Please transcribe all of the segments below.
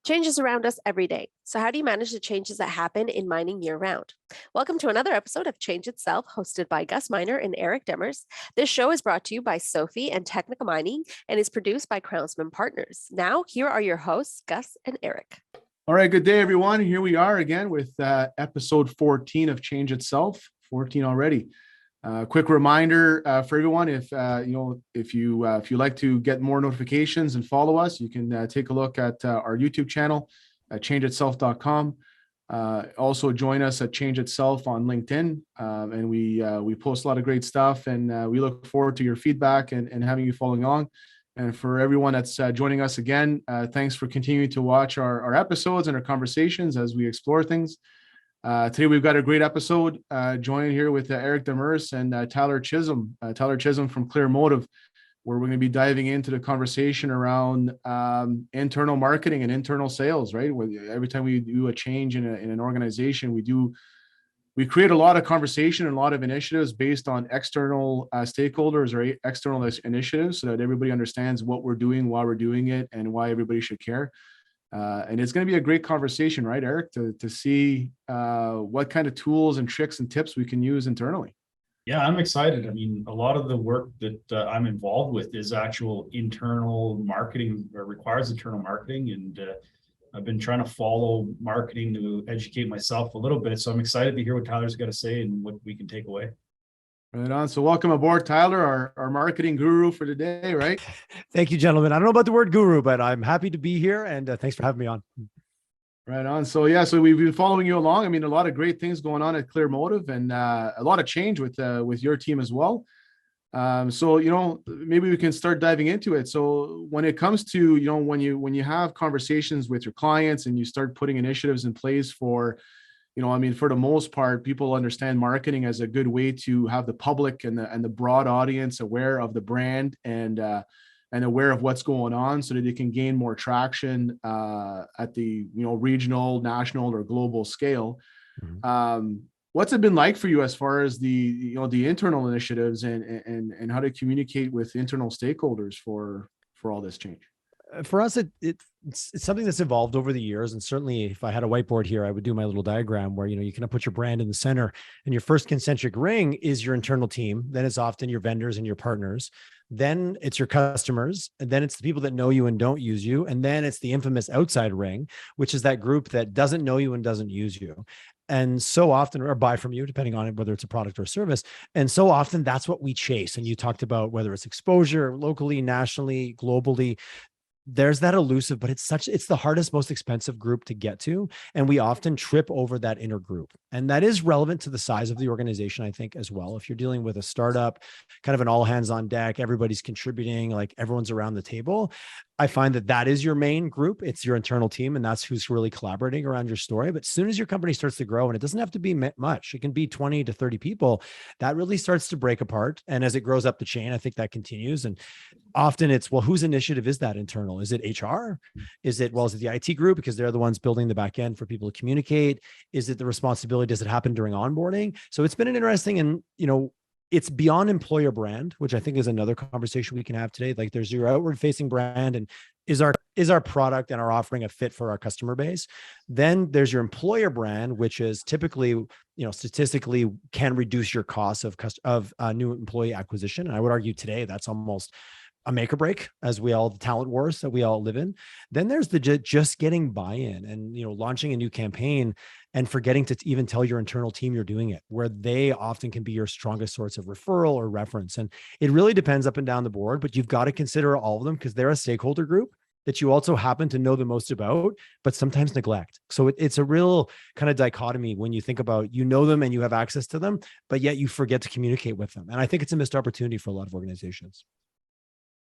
Change is around us every day. So, how do you manage the changes that happen in mining year round? Welcome to another episode of Change Itself, hosted by Gus Miner and Eric Demers. This show is brought to you by Sophie and Technica Mining and is produced by Crownsman Partners. Now, here are your hosts, Gus and Eric. All right, good day, everyone. Here we are again with episode 14 of Change Itself. 14 already. Quick reminder for everyone: if you like to get more notifications and follow us, you can take a look at our YouTube channel at changeitself.com. Also, join us at Change Itself on LinkedIn, and we post a lot of great stuff, and we look forward to your feedback and having you following along. And for everyone that's joining us again, thanks for continuing to watch our episodes and our conversations as we explore things. Today we've got a great episode joined here with Eric Demers and Tyler Chisholm. Tyler Chisholm from Clearmotive, where we're going to be diving into the conversation around internal marketing and internal sales. Right, every time we do a change in an organization, we create a lot of conversation and a lot of initiatives based on external stakeholders or external initiatives, so that everybody understands what we're doing, why we're doing it, and why everybody should care. And it's going to be a great conversation, right, Eric, to see what kind of tools and tricks and tips we can use internally. Yeah, I'm excited. I mean, a lot of the work that I'm involved with is actual internal marketing, or requires internal marketing. And I've been trying to follow marketing to educate myself a little bit. So I'm excited to hear what Tyler's got to say and what we can take away. Right on. So welcome aboard, Tyler, our marketing guru for today, right? Thank you, gentlemen. I don't know about the word guru, but I'm happy to be here, and thanks for having me on. Right on. So so we've been following you along. I mean, a lot of great things going on at Clearmotive, and a lot of change with your team as well. So maybe we can start diving into it. So when it comes to when you have conversations with your clients and you start putting initiatives in place for for the most part, people understand marketing as a good way to have the public and the broad audience aware of the brand and aware of what's going on, so that they can gain more traction at the regional, national, or global scale. Mm-hmm. What's it been like for you as far as the internal initiatives and how to communicate with internal stakeholders for all this change? For us, it's something that's evolved over the years. And certainly if I had a whiteboard here, I would do my little diagram where, you can put your brand in the center, and your first concentric ring is your internal team. Then it's often your vendors and your partners. Then it's your customers. And then it's the people that know you and don't use you. And then it's the infamous outside ring, which is that group that doesn't know you and doesn't use you. And so often, or buy from you, depending on whether it's a product or a service. And so often that's what we chase. And you talked about whether it's exposure locally, nationally, globally. There's that elusive, but it's the hardest, most expensive group to get to. And we often trip over that inner group. And that is relevant to the size of the organization, I think, as well. If you're dealing with a startup, kind of an all hands on deck, everybody's contributing, like everyone's around the table, I find that is your main group. It's your internal team, and that's who's really collaborating around your story. But as soon as your company starts to grow, and it doesn't have to be much, it can be 20 to 30 people, that really starts to break apart. And as it grows up the chain, I think that continues. And often it's, well, whose initiative is that internal? Is it HR? Is it the IT group, because they're the ones building the back end for people to communicate? Is it the responsibility? Does it happen during onboarding? So it's been an interesting, and it's beyond employer brand, which I think is another conversation we can have today. Like, there's your outward facing brand, and is our product and our offering a fit for our customer base? Then there's your employer brand, which is typically, statistically can reduce your costs of new employee acquisition. And I would argue today that's almost a make or break, as the talent wars that we all live in. Then there's the just getting buy-in and, launching a new campaign and forgetting to even tell your internal team you're doing it, where they often can be your strongest source of referral or reference. And it really depends up and down the board, but you've got to consider all of them, because they're a stakeholder group that you also happen to know the most about, but sometimes neglect. So it's a real kind of dichotomy when you think about, them and you have access to them, but yet you forget to communicate with them. And I think it's a missed opportunity for a lot of organizations.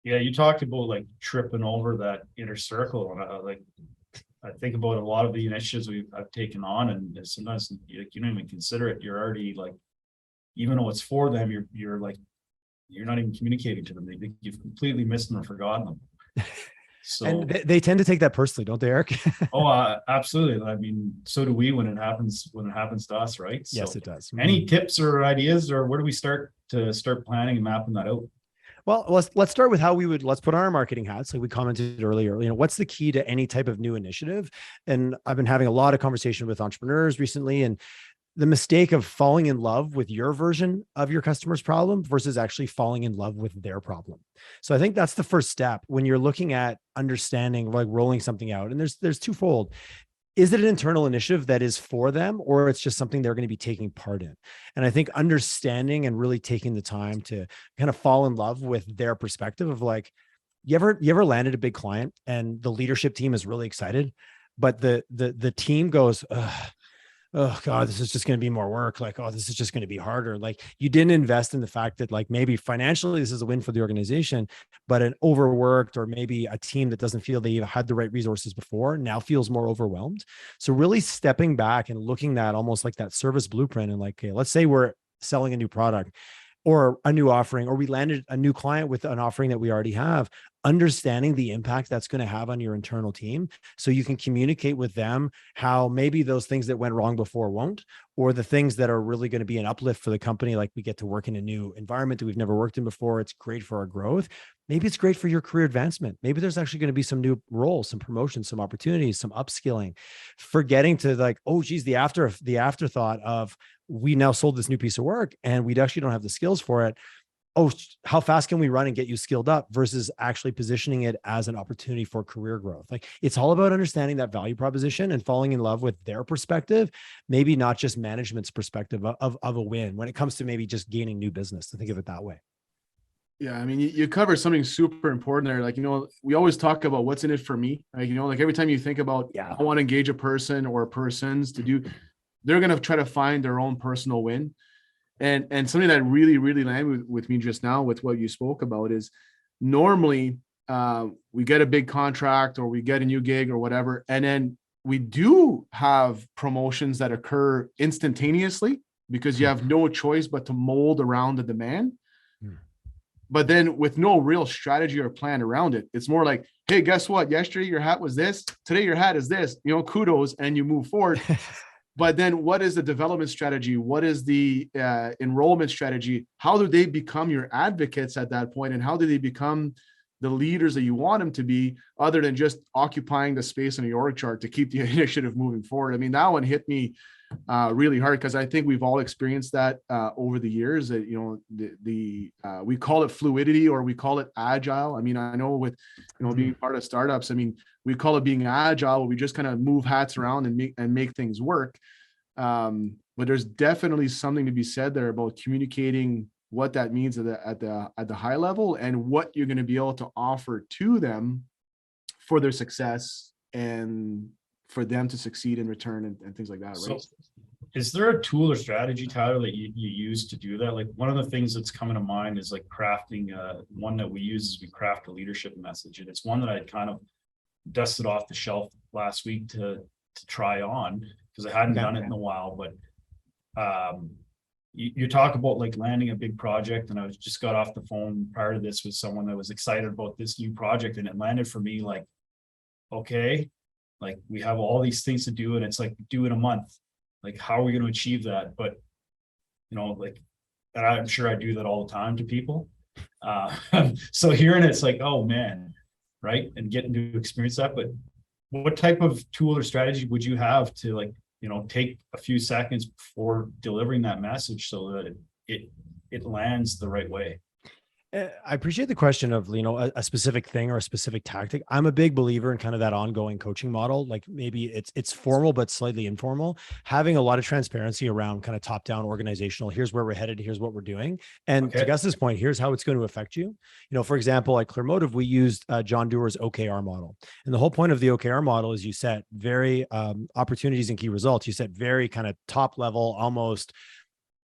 Yeah, you talked about like tripping over that inner circle, and I think about a lot of the initiatives I've taken on, and sometimes you don't even consider it. You're already like, even though it's for them, you're not even communicating to them. You've completely missed them or forgotten them. So, and they tend to take that personally, don't they, Eric? Oh, absolutely. I mean, so do we when it happens to us, right? Yes, it does. Any tips or ideas, or where do we start planning and mapping that out? Well, let's start with how let's put on our marketing hats. Like we commented earlier, what's the key to any type of new initiative? And I've been having a lot of conversation with entrepreneurs recently, and the mistake of falling in love with your version of your customer's problem versus actually falling in love with their problem. So I think that's the first step when you're looking at understanding, like rolling something out. And there's twofold. Is it an internal initiative that is for them, or it's just something they're going to be taking part in? And I think understanding and really taking the time to kind of fall in love with their perspective of like, you ever landed a big client and the leadership team is really excited, but the team goes, oh God, this is just going to be more work. Like, oh, this is just going to be harder. Like you didn't invest in the fact that like maybe financially this is a win for the organization, but an overworked or maybe a team that doesn't feel they had the right resources before now feels more overwhelmed. So really stepping back and looking at almost like that service blueprint and like, okay, let's say we're selling a new product or a new offering, or we landed a new client with an offering that we already have, understanding the impact that's going to have on your internal team. So you can communicate with them how maybe those things that went wrong before won't, or the things that are really going to be an uplift for the company. Like we get to work in a new environment that we've never worked in before. It's great for our growth. Maybe it's great for your career advancement. Maybe there's actually going to be some new roles, some promotions, some opportunities, some upskilling, forgetting to like, oh geez, the afterthought of we now sold this new piece of work and we actually don't have the skills for it. Oh, how fast can we run and get you skilled up versus actually positioning it as an opportunity for career growth? Like it's all about understanding that value proposition and falling in love with their perspective, maybe not just management's perspective of a win when it comes to maybe just gaining new business, to think of it that way. Yeah, I mean, you cover something super important there. Like, we always talk about what's in it for me. Like, like every time you think about, I want to engage a person or persons to do, they're going to try to find their own personal win. And something that really, really landed with me just now with what you spoke about is normally we get a big contract or we get a new gig or whatever. And then we do have promotions that occur instantaneously because you have no choice but to mold around the demand. But then with no real strategy or plan around it, it's more like, hey, guess what? Yesterday your hat was this. Today your hat is this. Kudos, and you move forward. But then what is the development strategy? What is the enrollment strategy? How do they become your advocates at that point? And how do they become the leaders that you want them to be, other than just occupying the space on the org chart to keep the initiative moving forward? I mean, that one hit me really hard because I think we've all experienced that over the years. That we call it fluidity or we call it agile. I mean, I know with being part of startups, I mean, we call it being agile, where we just kind of move hats around and make things work. But there's definitely something to be said there about communicating what that means at the high level and what you're going to be able to offer to them for their success and for them to succeed in return and things like that. Right. So is there a tool or strategy, Tyler, that you use to do that? Like one of the things that's coming to mind is like crafting one that we use is we craft a leadership message. And it's one that I'd kind of dusted off the shelf last week to try on because I hadn't done it in a while. But you talk about like landing a big project, and I just got off the phone prior to this with someone that was excited about this new project, and it landed for me like, okay, like we have all these things to do and it's like do in a month. Like, how are we going to achieve that? But, like, and I'm sure I do that all the time to people. So hearing it's like, oh man, right. And getting to experience that. But what type of tool or strategy would you have to like, take a few seconds before delivering that message so that it lands the right way? I appreciate the question of, a specific thing or a specific tactic. I'm a big believer in kind of that ongoing coaching model. Like maybe it's formal, but slightly informal, having a lot of transparency around kind of top down organizational. Here's where we're headed. Here's what we're doing. And to Gus's point, here's how it's going to affect you. For example, at Clearmotive, we used John Doerr's OKR model. And the whole point of the OKR model is you set very opportunities and key results. You set very kind of top level,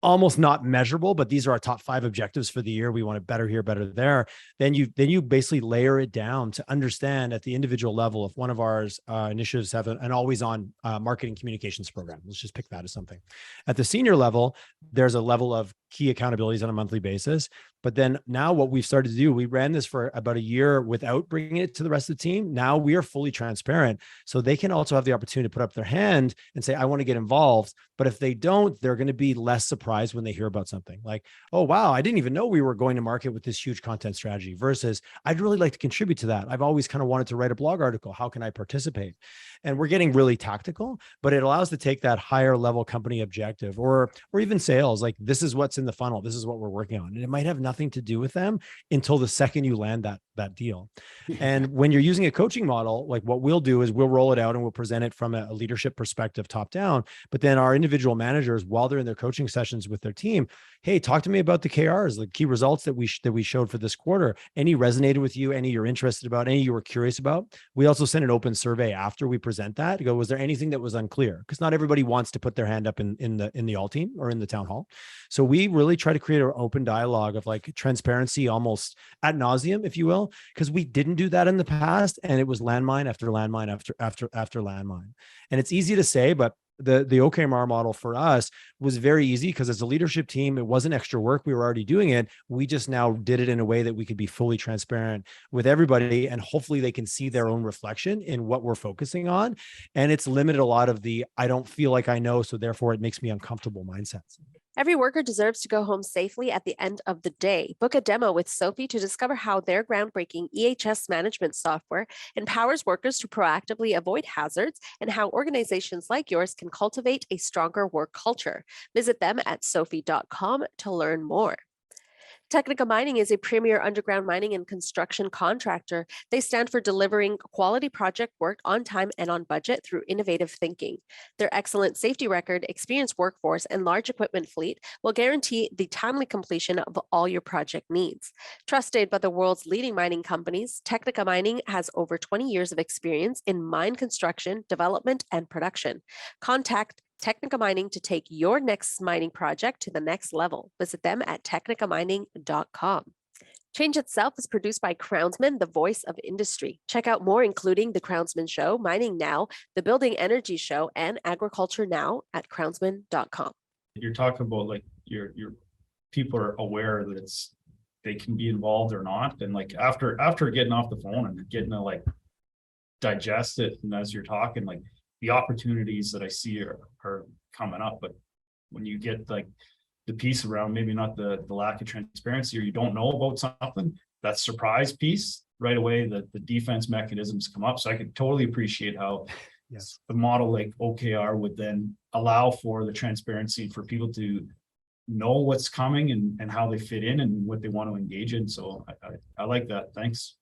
almost not measurable, but these are our top 5 objectives for the year. We want it better here, better there. Then you basically layer it down to understand at the individual level. If one of our initiatives have an always on marketing communications program, let's just pick that as something. At the senior level, there's a level of key accountabilities on a monthly basis. But then now what we've started to do, we ran this for about a year without bringing it to the rest of the team. Now we are fully transparent. So they can also have the opportunity to put up their hand and say, I want to get involved. But if they don't, they're going to be less surprised when they hear about something like, oh, wow, I didn't even know we were going to market with this huge content strategy versus I'd really like to contribute to that. I've always kind of wanted to write a blog article. How can I participate? And we're getting really tactical, but it allows to take that higher level company objective or even sales. Like, this is what's in the funnel. This is what we're working on. And it might have nothing to do with them until the second you land that deal. And when you're using a coaching model, like what we'll do is we'll roll it out and we'll present it from a leadership perspective, top down. But then our individual managers, while they're in their coaching sessions with their team, hey, talk to me about the KRs, the key results that we showed for this quarter. Any resonated with you? Any you're interested about? Any you were curious about? We also send an open survey after we present that to go, was there anything that was unclear? Because not everybody wants to put their hand up in the all team or in the town hall. So we really try to create an open dialogue of like transparency, almost ad nauseum, if you will, because we didn't do that in the past, and it was landmine after landmine after landmine. And it's easy to say, but the OKMR model for us was very easy because as a leadership team, it wasn't extra work. We were already doing it. We just now did it in a way that we could be fully transparent with everybody. And hopefully they can see their own reflection in what we're focusing on. And it's limited a lot of the, I don't feel like I know, so therefore it makes me uncomfortable mindsets. Every worker deserves to go home safely at the end of the day. Book a demo with Sophie to discover how their groundbreaking EHS management software empowers workers to proactively avoid hazards and how organizations like yours can cultivate a stronger work culture. Visit them at sophie.com to learn more. Technica Mining is a premier underground mining and construction contractor. They stand for delivering quality project work on time and on budget through innovative thinking. Their excellent safety record, experienced workforce, and large equipment fleet will guarantee the timely completion of all your project needs. Trusted by the world's leading mining companies, Technica Mining has over 20 years of experience in mine construction, development, and production. Contact Technica Mining to take your next mining project to the next level. Visit them at technicamining.com. Change Itself is produced by Crownsman, the voice of industry. Check out more, including The Crownsman Show, Mining Now, The Building Energy Show, and Agriculture Now at crownsman.com. You're talking about like your people are aware that they can be involved or not. And like after getting off the phone and getting to like digest it, and as you're talking, like the opportunities that I see are coming up. But when you get like the piece around maybe not the lack of transparency, or you don't know about something, that surprise piece right away, the defense mechanisms come up. So I could totally appreciate how Yes, the model like OKR would then allow for the transparency for people to know what's coming and how they fit in and what they want to engage in. So I like that. Thanks.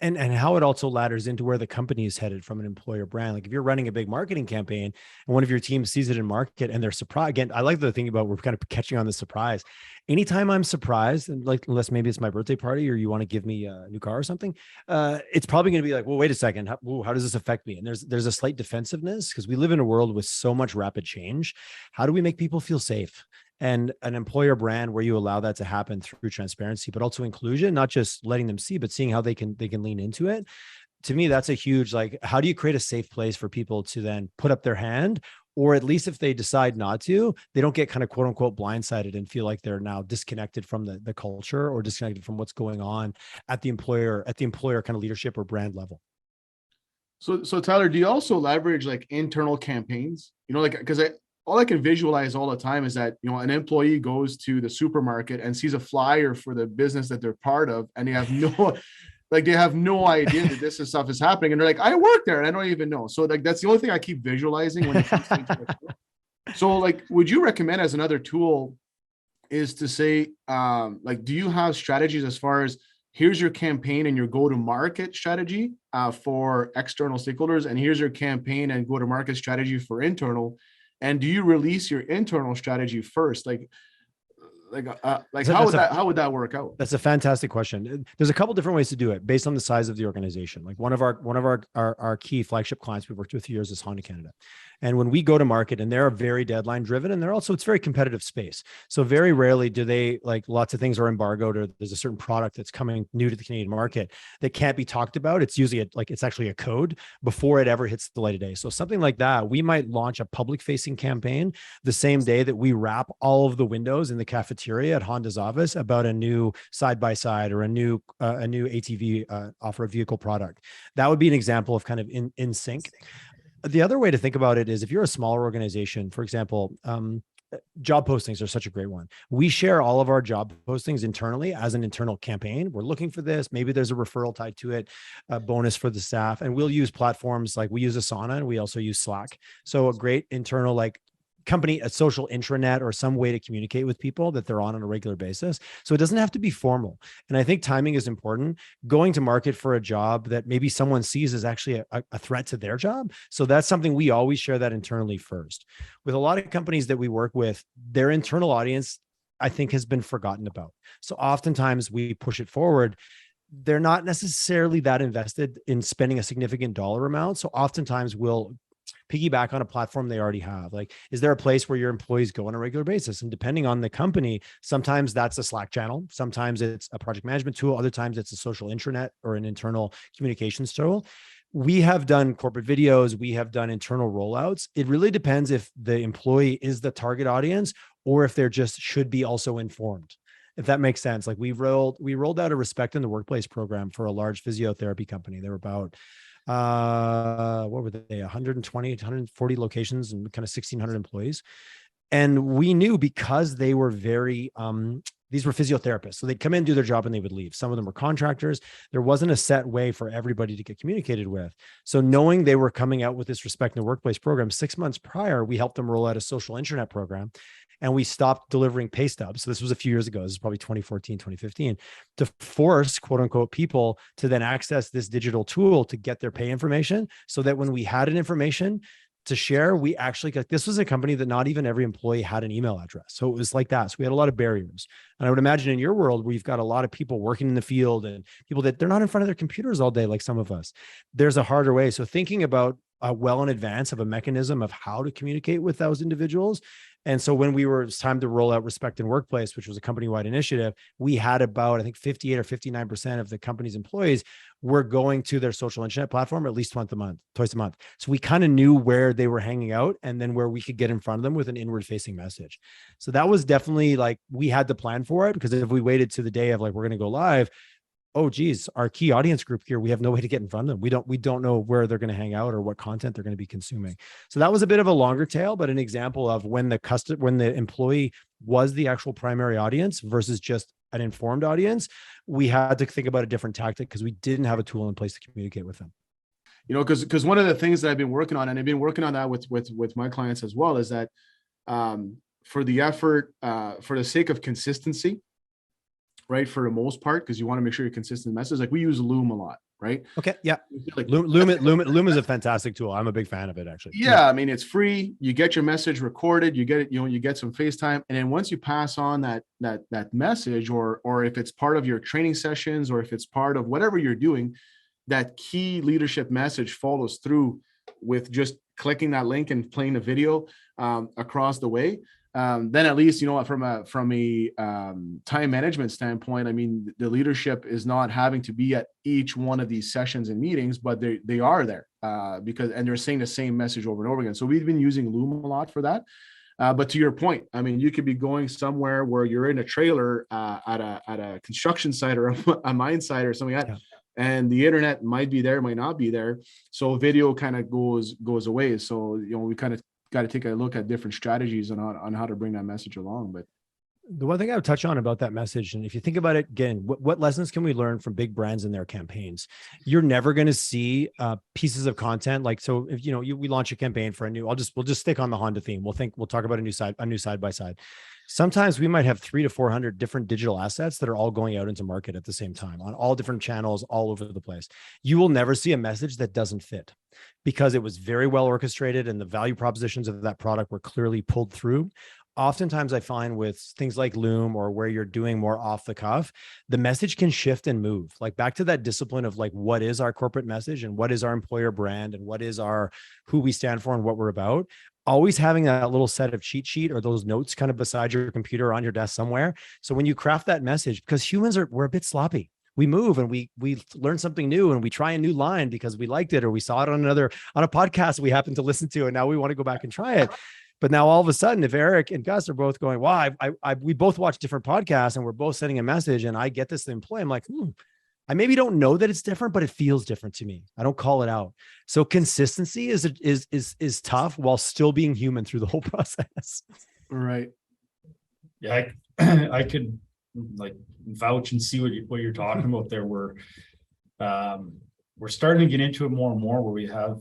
And how it also ladders into where the company is headed from an employer brand. Like if you're running a big marketing campaign and one of your teams sees it in market and they're surprised. Again, I like the thing about we're kind of catching on the surprise. Anytime I'm surprised, and like unless maybe it's my birthday party or you want to give me a new car or something, it's probably going to be like, well, wait a second, how does this affect me? And there's a slight defensiveness because we live in a world with so much rapid change. How do we make people feel safe? And an employer brand where you allow that to happen through transparency, but also inclusion, not just letting them see, but seeing how they can lean into it. To me, that's a huge, like, how do you create a safe place for people to then put up their hand, or at least if they decide not to, they don't get kind of quote unquote blindsided and feel like they're now disconnected from the culture or disconnected from what's going on at the employer kind of leadership or brand level. So Tyler, do you also leverage like internal campaigns? Like, because all I can visualize all the time is that, an employee goes to the supermarket and sees a flyer for the business that they're part of, and they have no idea that this stuff is happening. And they're like, I work there and I don't even know. So like, that's the only thing I keep visualizing when it comes to So like, would you recommend as another tool is to say, like, do you have strategies as far as here's your campaign and your go-to-market strategy for external stakeholders, and here's your campaign and go-to-market strategy for internal? And do you release your internal strategy first? How would that work out? That's a fantastic question. There's a couple different ways to do it based on the size of the organization. Like one of our key flagship clients we've worked with for years is Honda Canada. And when we go to market, and they're very deadline driven, and it's very competitive space. So very rarely do they, like, lots of things are embargoed, or there's a certain product that's coming new to the Canadian market that can't be talked about. It's usually it's actually a code before it ever hits the light of day. So something like that, we might launch a public facing campaign the same day that we wrap all of the windows in the cafeteria cafeteria at Honda's office about a new side-by-side or a new ATV off-road vehicle product. That would be an example of kind of in sync. The other way to think about it is if you're a smaller organization, for example, job postings are such a great one. We share all of our job postings internally as an internal campaign. We're looking for this. Maybe there's a referral tied to it, a bonus for the staff. And we'll use platforms like we use Asana and we also use Slack. So a great internal company, a social intranet or some way to communicate with people that they're on a regular basis. So it doesn't have to be formal. And I think timing is important. Going to market for a job that maybe someone sees as actually a threat to their job. So that's something we always share that internally first. With a lot of companies that we work with, their internal audience, I think, has been forgotten about. So oftentimes we push it forward. They're not necessarily that invested in spending a significant dollar amount. So oftentimes we'll piggyback on a platform they already have. Like, is there a place where your employees go on a regular basis? And depending on the company, sometimes that's a Slack channel. Sometimes it's a project management tool. Other times it's a social intranet or an internal communications tool. We have done corporate videos. We have done internal rollouts. It really depends if the employee is the target audience or if they're just should be also informed. If that makes sense. Like we rolled out a Respect in the Workplace program for a large physiotherapy company. They were about what were they, 120 140 locations and kind of 1,600 employees. And we knew because they were very these were physiotherapists, so they'd come in, do their job, and they would leave. Some of them were contractors. There wasn't a set way for everybody to get communicated with. So knowing they were coming out with this Respect in the Workplace program 6 months prior, we helped them roll out a social intranet program. And we stopped delivering pay stubs. So this was a few years ago. This is probably 2014, 2015, to force quote unquote people to then access this digital tool to get their pay information so that when we had an information to share, we actually got, this was a company that not even every employee had an email address. So it was like that. So we had a lot of barriers. And I would imagine in your world where you've got a lot of people working in the field and people that they're not in front of their computers all day, like some of us, there's a harder way. So thinking about well in advance of a mechanism of how to communicate with those individuals. And so when it was time to roll out Respect in Workplace, which was a company-wide initiative, we had about, I think 58 or 59% of the company's employees were going to their social intranet platform at least twice a month. So we kind of knew where they were hanging out and then where we could get in front of them with an inward facing message. So that was definitely like, we had to plan for it, because if we waited to the day of like, we're going to go live, oh geez, our key audience group here, we have no way to get in front of them. We don't know where they're going to hang out or what content they're going to be consuming. So that was a bit of a longer tail, but an example of when the employee was the actual primary audience versus just an informed audience, we had to think about a different tactic because we didn't have a tool in place to communicate with them. You know, because one of the things that I've been working on, and I've been working on that with my clients as well, is that for the sake of consistency, right, for the most part, because you want to make sure you're consistent message. Like we use Loom a lot, right? Okay, yeah. Like Loom is a fantastic tool. I'm a big fan of it, actually. Yeah, I mean, it's free. You get your message recorded. You get it. You get some FaceTime, and then once you pass on that message, or if it's part of your training sessions, or if it's part of whatever you're doing, that key leadership message follows through with just clicking that link and playing a video across the way. Then at least, you know, from a time management standpoint, I mean, the leadership is not having to be at each one of these sessions and meetings, but they are there because they're saying the same message over and over again. So we've been using Loom a lot for that. But to your point, I mean, you could be going somewhere where you're in a trailer at a construction site or a mine site or something like that. Yeah. And the internet might be there, might not be there. So video kind of goes away. So, you know, we kind of got to take a look at different strategies on how to bring that message along. But the one thing I would touch on about that message, and if you think about it again, what lessons can we learn from big brands and their campaigns? You're never going to see pieces of content like, so if we launch a campaign for a new, we'll just stick on the Honda theme. We'll talk about a new side by side. Sometimes we might have 300 to 400 different digital assets that are all going out into market at the same time on all different channels all over the place. You will never see a message that doesn't fit because it was very well orchestrated and the value propositions of that product were clearly pulled through. Oftentimes I find with things like Loom or where you're doing more off the cuff, the message can shift and move. Like back to that discipline of like, what is our corporate message and what is our employer brand and what is who we stand for and what we're about. Always having that little set of cheat sheet or those notes kind of beside your computer or on your desk somewhere. So when you craft that message, because humans we're a bit sloppy. We move and we learn something new and we try a new line because we liked it or we saw it on a podcast we happened to listen to and now we want to go back and try it. But now all of a sudden, if Eric and Gus are both going, wow, we both watch different podcasts and we're both sending a message and I get this employee, I'm like, I maybe don't know that it's different, but it feels different to me. I don't call it out. So consistency is tough while still being human through the whole process. Right. Yeah, I could like vouch and see what you're talking about there. We're starting to get into it more and more where we have,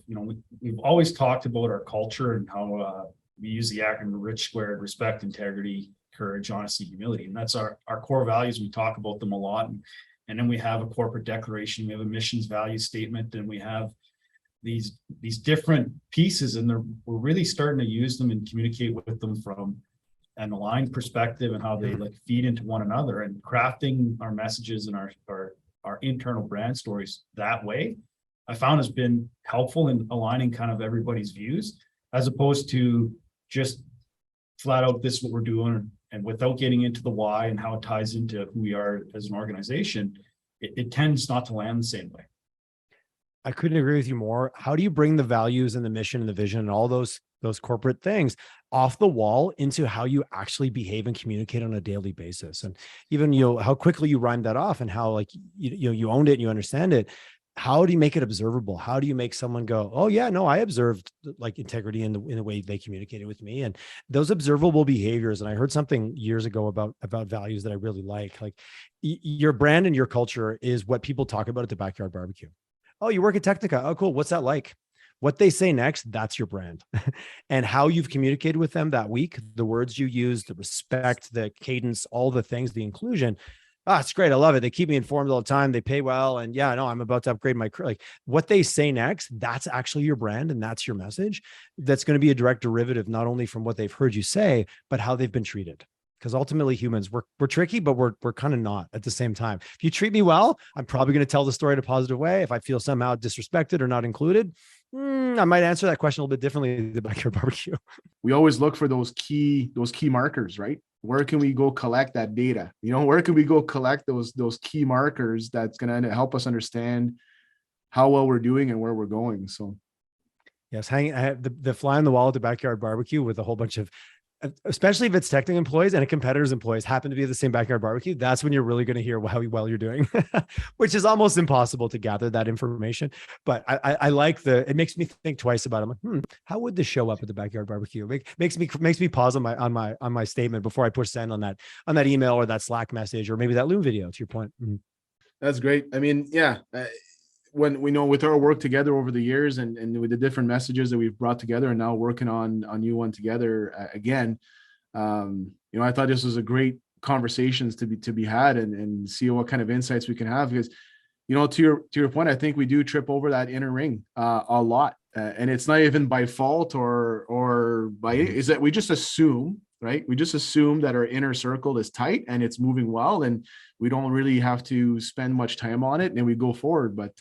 we've always talked about our culture and how we use the acronym RICH squared: respect, integrity, courage, honesty, humility. And that's our core values. We talk about them a lot. And then we have a corporate declaration, we have a missions value statement, and we have these different pieces, and we're really starting to use them and communicate with them from an aligned perspective and how they like feed into one another, and crafting our messages and our internal brand stories that way, I found has been helpful in aligning kind of everybody's views, as opposed to just flat out, this is what we're doing. And without getting into the why and how it ties into who we are as an organization, it tends not to land the same way. I couldn't agree with you more. How do you bring the values and the mission and the vision and all those corporate things off the wall into how you actually behave and communicate on a daily basis? And even, how quickly you rhyme that off and how like, you owned it and you understand it. How do you make it observable? How do you make someone go, oh yeah, no, I observed like integrity in the way they communicated with me, and those observable behaviors. And I heard something years ago about values that I really like your brand and your culture is what people talk about at the backyard barbecue. Oh, you work at Technica. Oh, cool. What's that like? What they say next, that's your brand. And how you've communicated with them that week, the words you use, the respect, the cadence, all the things, the inclusion. It's great. I love it. They keep me informed all the time. They pay well. And yeah, no, I'm about to upgrade my career. Like what they say next, that's actually your brand. And that's your message. That's going to be a direct derivative, not only from what they've heard you say, but how they've been treated. Because ultimately humans, we're tricky, but we're kind of not at the same time. If you treat me well, I'm probably going to tell the story in a positive way. If I feel somehow disrespected or not included, I might answer that question a little bit differently at the backyard barbecue. We always look for those key markers, right? Where can we go collect that data? Where can we go collect those key markers that's going to help us understand how well we're doing and where we're going? So, yes, I have the fly on the wall at the backyard barbecue with a whole bunch of, especially if it's technical employees and a competitor's employees happen to be at the same backyard barbecue. That's when you're really going to hear how well you're doing, which is almost impossible to gather that information. But I like it makes me think twice about it. I'm like, how would this show up at the backyard barbecue? Makes me pause on my statement before I push send on that email or that Slack message, or maybe that Loom video, to your point. That's great. I mean, yeah. When we know with our work together over the years and with the different messages that we've brought together and now working on new one together again, I thought this was a great conversations to be had and see what kind of insights we can have, because, to your point, I think we do trip over that inner ring a lot. And it's not even by fault or by, is that we just assume, right? We just assume that our inner circle is tight and it's moving well, and we don't really have to spend much time on it, and we go forward. But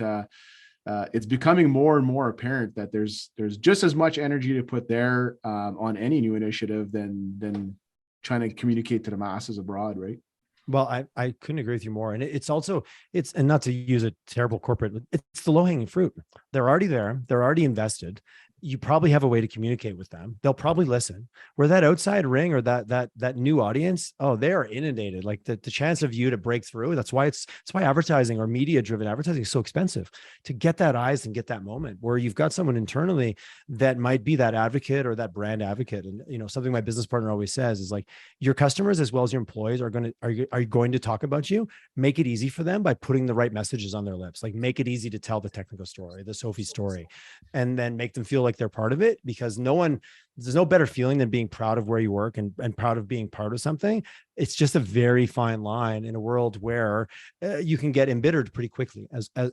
it's becoming more and more apparent that there's just as much energy to put there on any new initiative than trying to communicate to the masses abroad, right? Well, I couldn't agree with you more. And it's and not to use a terrible corporate, it's the low hanging fruit. They're already there. They're already invested. You probably have a way to communicate with them. They'll probably listen. Where that outside ring or that new audience, they are inundated. Like the chance of you to break through. That's why advertising or media driven advertising is so expensive, to get that eyes and get that moment where you've got someone internally that might be that advocate or that brand advocate. And something my business partner always says is like, your customers as well as your employees are going to talk about you. Make it easy for them by putting the right messages on their lips. Like make it easy to tell the technical story, the Sophie story, and then make them feel like they're part of it, because there's no better feeling than being proud of where you work and proud of being part of something. It's just a very fine line in a world where you can get embittered pretty quickly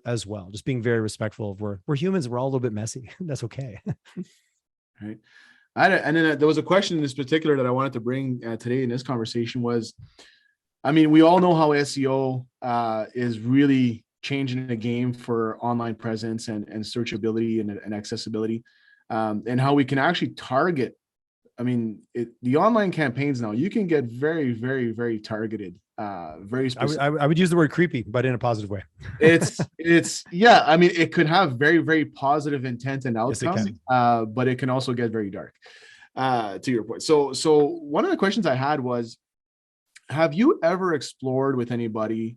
as well. Just being very respectful of we're humans. We're all a little bit messy. That's okay. Right. And then there was a question in this particular that I wanted to bring today in this conversation was, I mean, we all know how SEO is really changing the game for online presence and searchability and accessibility. And how we can actually target. I mean, the online campaigns now, you can get very, very, very targeted, very specific. I would use the word creepy, but in a positive way. Yeah. I mean, it could have very, very positive intent and outcome, yes, but it can also get very dark. To your point. So one of the questions I had was, have you ever explored with anybody,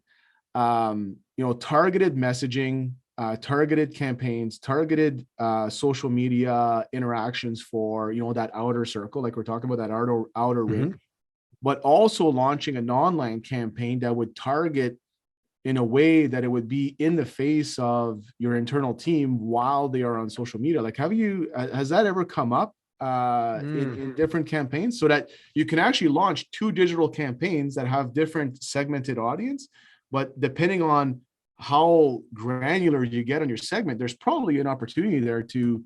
targeted messaging, targeted campaigns, targeted social media interactions for, that outer circle, like we're talking about that outer ring, but also launching an online campaign that would target in a way that it would be in the face of your internal team while they are on social media? Like, has that ever come up in different campaigns, so that you can actually launch two digital campaigns that have different segmented audience, but depending on how granular you get on your segment, there's probably an opportunity there to,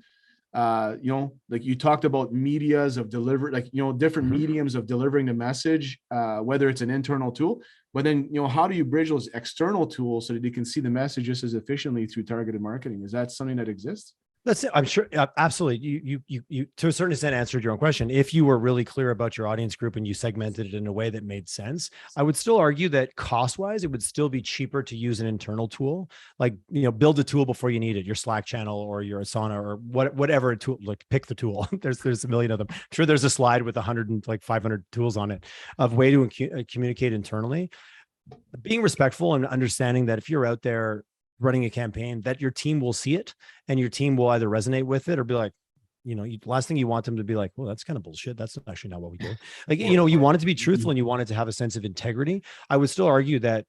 like you talked about medias of deliver, like, different mediums of delivering the message, whether it's an internal tool, but then, how do you bridge those external tools so that you can see the message just as efficiently through targeted marketing? Is that something that exists? That's it. I'm sure. Absolutely. You to a certain extent answered your own question. If you were really clear about your audience group and you segmented it in a way that made sense, I would still argue that cost wise, it would still be cheaper to use an internal tool, like, build a tool before you need it, your Slack channel or your Asana or whatever tool, like pick the tool. There's a million of them. I'm sure there's a slide with 500 tools on it of way to communicate internally. Being respectful and understanding that if you're out there running a campaign, that your team will see it and your team will either resonate with it or be like, last thing you want them to be like, well, that's kind of bullshit. That's actually not what we do. Like, you want it to be truthful and you want it to have a sense of integrity. I would still argue that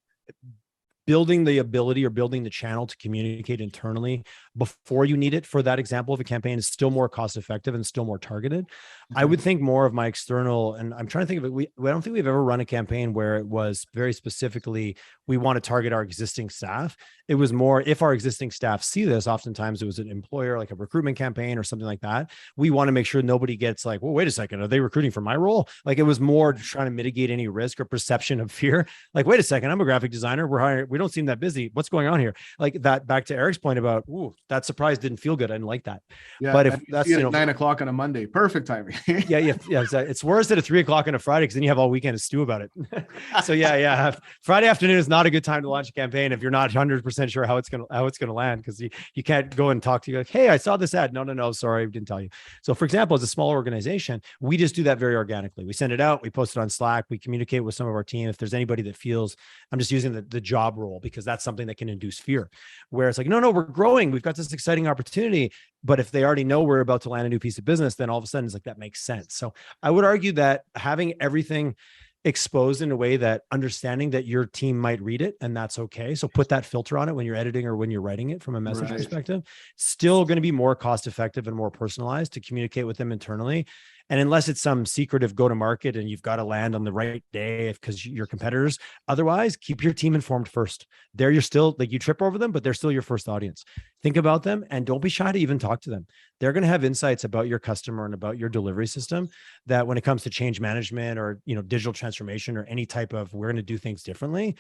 building the ability or building the channel to communicate internally before you need it for that example of a campaign is still more cost effective and still more targeted. I would think more of my external, and I'm trying to think of it. I don't think we've ever run a campaign where it was very specifically, we want to target our existing staff. It was more, if our existing staff see this, oftentimes it was an employer, like a recruitment campaign or something like that. We want to make sure nobody gets like, well, wait a second, are they recruiting for my role? Like, it was more trying to mitigate any risk or perception of fear. Like, wait a second, I'm a graphic designer. We're hiring, we don't seem that busy. What's going on here? Like that, back to Eric's point about, ooh, that surprise didn't feel good. I didn't like that. Yeah, but if that's, at 9 o'clock on a Monday, perfect timing. yeah. It's worse at 3 o'clock on a Friday because then you have all weekend to stew about it. So yeah. Friday afternoon is not a good time to launch a campaign if you're not 100% sure how it's gonna land, because you can't go and talk to you like, hey, I saw this ad. No, sorry, I didn't tell you. So for example, as a smaller organization, we just do that very organically. We send it out, we post it on Slack, we communicate with some of our team. If there's anybody that feels, I'm just using the job role because that's something that can induce fear, where it's like, no, we're growing, we've got this exciting opportunity. But if they already know we're about to land a new piece of business, then all of a sudden it's like, that makes sense. So I would argue that having everything exposed in a way that understanding that your team might read it, and that's okay. So put that filter on it when you're editing or when you're writing it from a message perspective. Still going to be more cost effective and more personalized to communicate with them internally. And unless it's some secretive go to market and you've got to land on the right day because your competitors, otherwise keep your team informed first. You're still like, you trip over them, but they're still your first audience. Think about them and don't be shy to even talk to them. They're going to have insights about your customer and about your delivery system that when it comes to change management or, digital transformation or any type of, we're going to do things differently.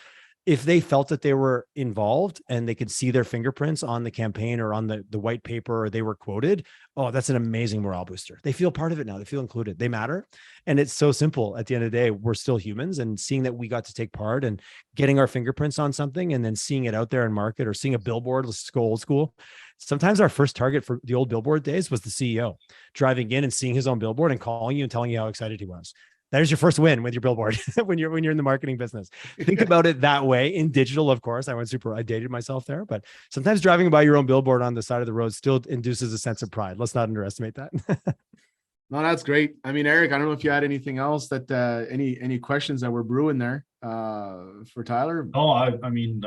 If they felt that they were involved and they could see their fingerprints on the campaign or on the white paper, or they were quoted, oh, that's an amazing morale booster. They feel part of it now. They feel included. They matter. And it's so simple. At the end of the day, we're still humans, and seeing that we got to take part and getting our fingerprints on something and then seeing it out there in market or seeing a billboard, let's go old school. Sometimes our first target for the old billboard days was the CEO driving in and seeing his own billboard and calling you and telling you how excited he was. There's your first win with your billboard when you're in the marketing business. Think about it that way. In digital, of course, I dated myself there, but sometimes driving by your own billboard on the side of the road still induces a sense of pride. Let's not underestimate that. No, that's great. I mean, Eric, I don't know if you had anything else that any questions that were brewing there for Tyler. Oh, I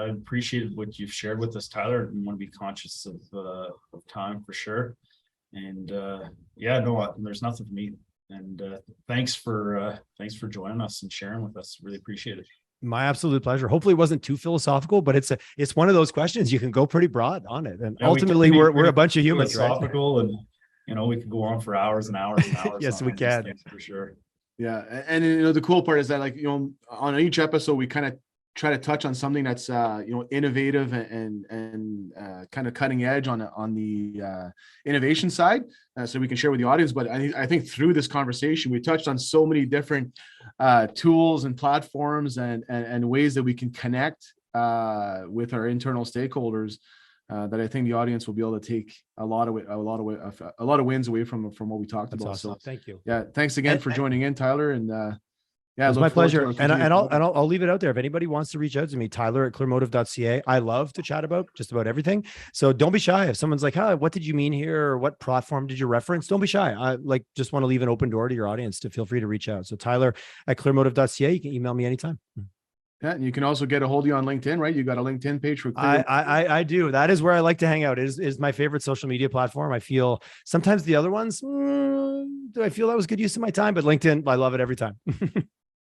appreciated what you've shared with us, Tyler. I want to be conscious of time for sure. And there's nothing for me. And thanks for joining us and sharing with us. Really appreciate it. My absolute pleasure. Hopefully it wasn't too philosophical, but it's one of those questions you can go pretty broad on it. And ultimately we're a bunch of humans, philosophical, right? And we could go on for hours and hours and hours. Yes, we can. For sure. Yeah. And the cool part is that, like, on each episode, we kind of try to touch on something that's innovative and kind of cutting edge on the innovation side, so we can share with the audience. But I think through this conversation we touched on so many different tools and platforms and ways that we can connect with our internal stakeholders that I think the audience will be able to take a lot of wins away from what we talked That's about. awesome. So Thank you. yeah, thanks again for joining in, Tyler. And yeah, It's look my forward to pleasure. our And continued I'll leave it out there. If anybody wants to reach out to me, Tyler at clearmotive.ca. I love to chat about just about everything. So don't be shy. If someone's like, "Huh, what did you mean here? Or what platform did you reference?" Don't be shy. I just want to leave an open door to your audience to feel free to reach out. So Tyler at clearmotive.ca. You can email me anytime. Yeah, and you can also get a hold of you on LinkedIn, right? You got a LinkedIn page for Clear. I do. That is where I like to hang out. Is my favorite social media platform. I feel sometimes the other ones, do I feel that was good use of my time? But LinkedIn, I love it every time.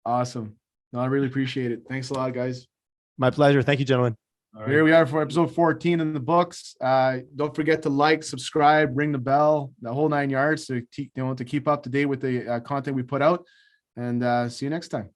Awesome. No, I really appreciate it. Thanks a lot, guys. My pleasure. Thank you, gentlemen. All right. Here we are for episode 14 in the books. Don't forget to like, subscribe, ring the bell, the whole 9 yards to keep up to date with the content we put out. And see you next time.